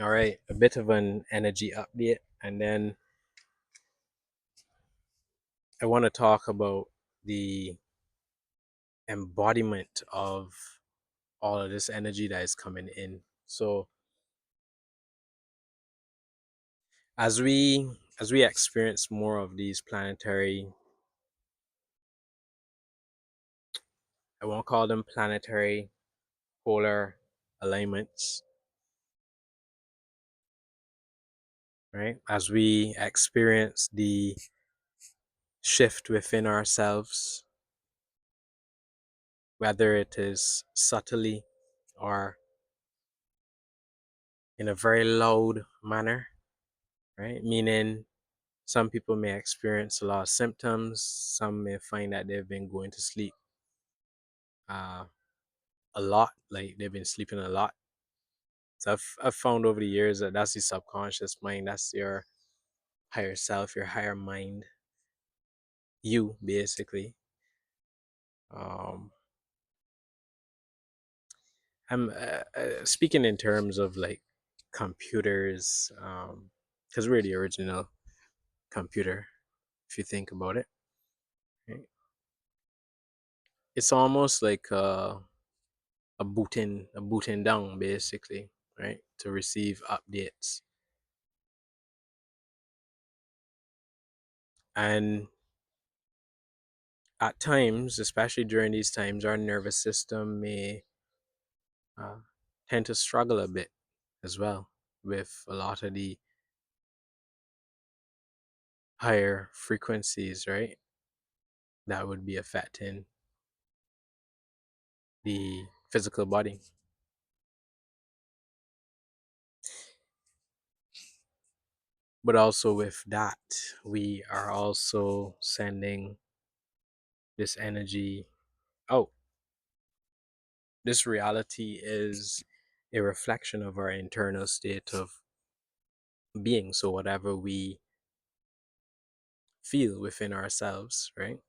All right, a bit of an energy update, and then I want to talk about the embodiment of all of this energy that is coming in. So, as we experience more of these planetary, I won't call them planetary polar alignments, right? As we experience the shift within ourselves, whether it is subtly or in a very loud manner, right? Meaning some people may experience a lot of symptoms. Some may find that they've been going to sleep uh, a lot, like they've been sleeping a lot. So I've found over the years that that's the subconscious mind. That's your higher self, your higher mind, you basically. Um, I'm speaking in terms of like computers, because we're the original computer. If you think about it, right? It's almost like a booting down basically, right, to receive updates. And at times, especially during these times, our nervous system may uh, tend to struggle a bit as well with a lot of the higher frequencies, right, that would be affecting the physical body. But also with that, we are also sending this energy out. This reality is a reflection of our internal state of being. So whatever we feel within ourselves, right,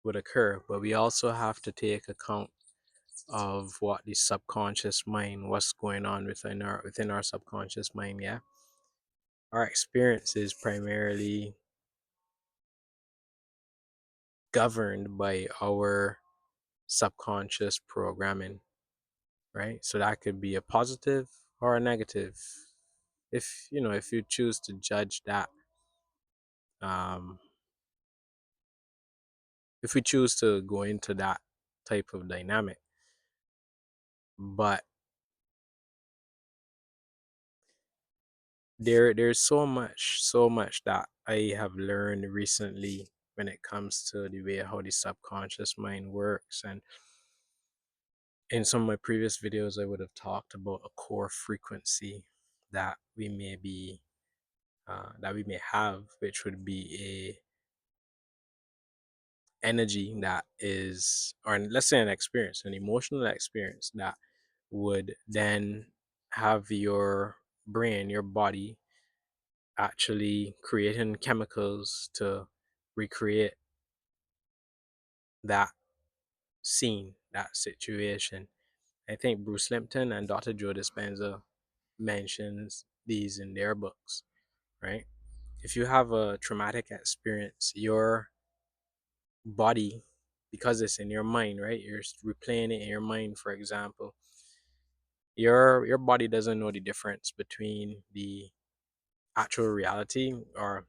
would occur. But we also have to take account of what the subconscious mind, what's going on within our subconscious mind. Yeah, our experience is primarily governed by our subconscious programming, right? So that could be a positive or a negative. If you choose to judge that, um, if we choose to go into that type of dynamic. But there's so much that I have learned recently when it comes to the way how the subconscious mind works. And in some of my previous videos I would have talked about a core frequency that we may have, which would be a energy that is, or let's say an emotional experience that would then have your brain, your body, actually creating chemicals to recreate that scene, that situation. I think Bruce Lipton and Dr. Joe Dispenza mentions these in their books, right? If you have a traumatic experience, your body, because it's in your mind, right? You're replaying it in your mind, for example. Your body doesn't know the difference between the actual reality or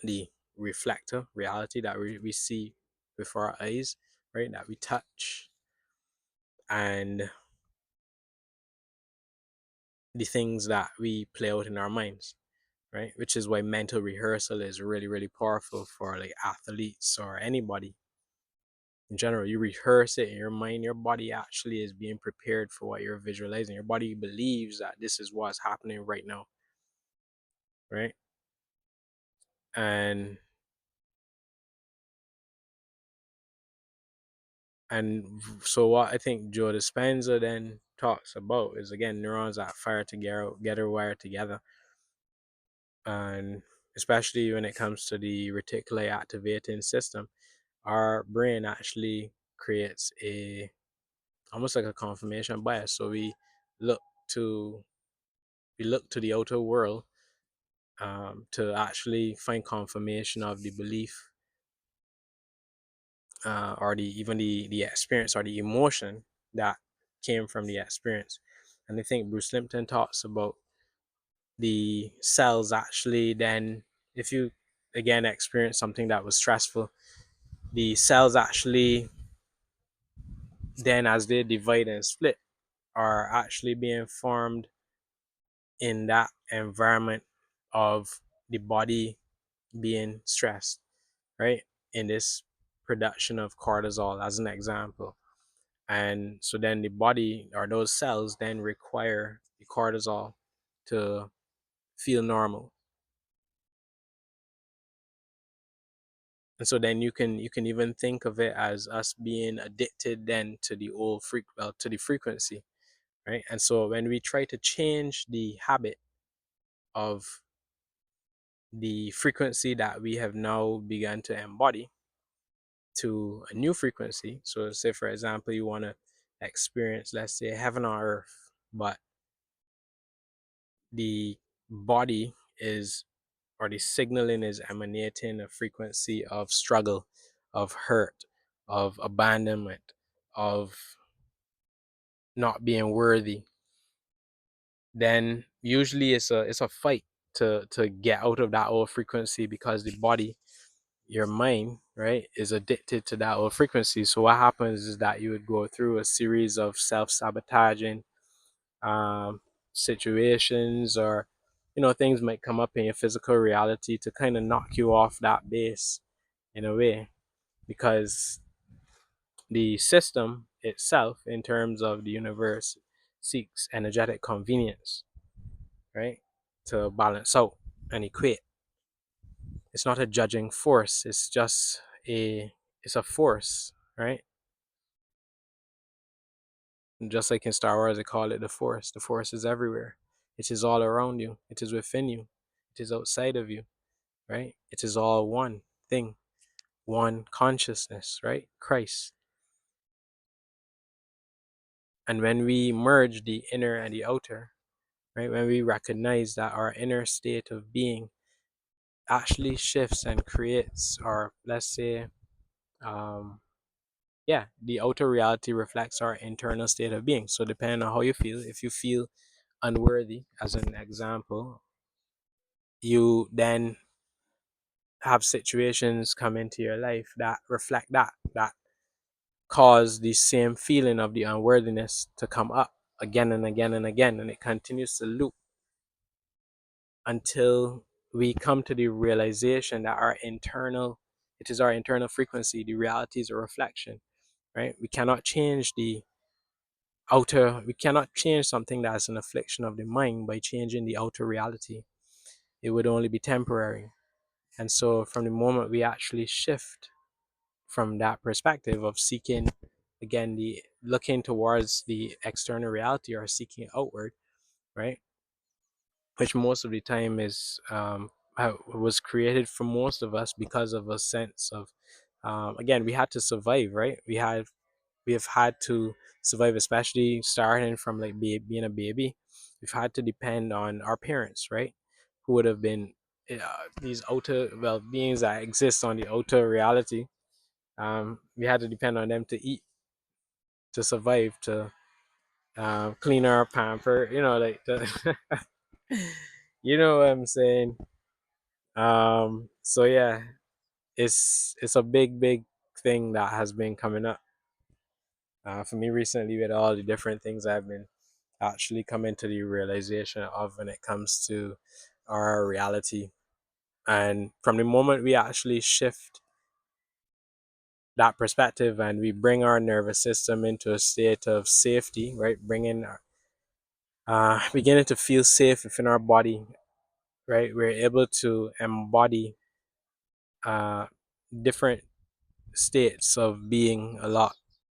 the reflector reality that we see with our eyes, right? That we touch, and the things that we play out in our minds, right? Which is why mental rehearsal is really, really powerful for like athletes or anybody in general. You rehearse it in your mind, your body actually is being prepared for what you're visualizing. Your body believes that this is what's happening right now, right? And And so what I think Joe Dispenza then talks about is, again, neurons that fire together, wire together, and especially when it comes to the reticular activating system, our brain actually creates a almost like a confirmation bias. So we look to we look to the outer world to actually find confirmation of the belief, or the experience or the emotion that came from the experience. And I think Bruce Limpton talks about the cells actually then, if you again experience something that was stressful, the cells actually then, as they divide and split, are actually being formed in that environment of the body being stressed, right? In this production of cortisol, as an example. And so then the body or those cells then require the cortisol to feel normal. And so then you can even think of it as us being addicted then to the to the frequency, right? And so when we try to change the habit of the frequency that we have now begun to embody to a new frequency. So say for example you want to experience, let's say, heaven on earth, but the body is, or the signaling is emanating a frequency of struggle, of hurt, of abandonment, of not being worthy, then usually it's a fight to get out of that old frequency, because the body, your mind, right, is addicted to that old frequency. So what happens is that you would go through a series of self-sabotaging um, situations, or things might come up in your physical reality to kind of knock you off that base in a way, because the system itself, in terms of the universe, seeks energetic convenience, right, to balance out and equate. It's not a judging force, it's a force, right? And just like in Star Wars they call it the force. The force is everywhere. It is all around you, it is within you, it is outside of you, right? It is all one thing, one consciousness, right? Christ. And when we merge the inner and the outer, right, when we recognize that our inner state of being actually shifts and creates, or let's say, um, yeah, the outer reality reflects our internal state of being. So depending on how you feel, if you feel unworthy, as an example, you then have situations come into your life that reflect that cause the same feeling of the unworthiness to come up again and again and again, and it continues to loop until we come to the realization that it is our internal frequency. The reality is a reflection, right? We cannot change something that's an affliction of the mind by changing the outer reality. It would only be temporary. And so from the moment we actually shift from that perspective of seeking, again, the looking towards the external reality, or seeking outward, right, which most of the time is was created for most of us because of a sense of, again, we had to survive, right? We have had to survive, especially starting from like being a baby. We've had to depend on our parents, right, who would have been these outer, well, beings that exist on the outer reality. We had to depend on them to eat, to survive, to clean our pamper, like you know what I'm saying. So yeah, it's a big thing that has been coming up for me recently, with all the different things I've been actually coming to the realization of when it comes to our reality. And from the moment we actually shift that perspective and we bring our nervous system into a state of safety, right, bringing beginning to feel safe within our body, right, we're able to embody uh, different states of being a lot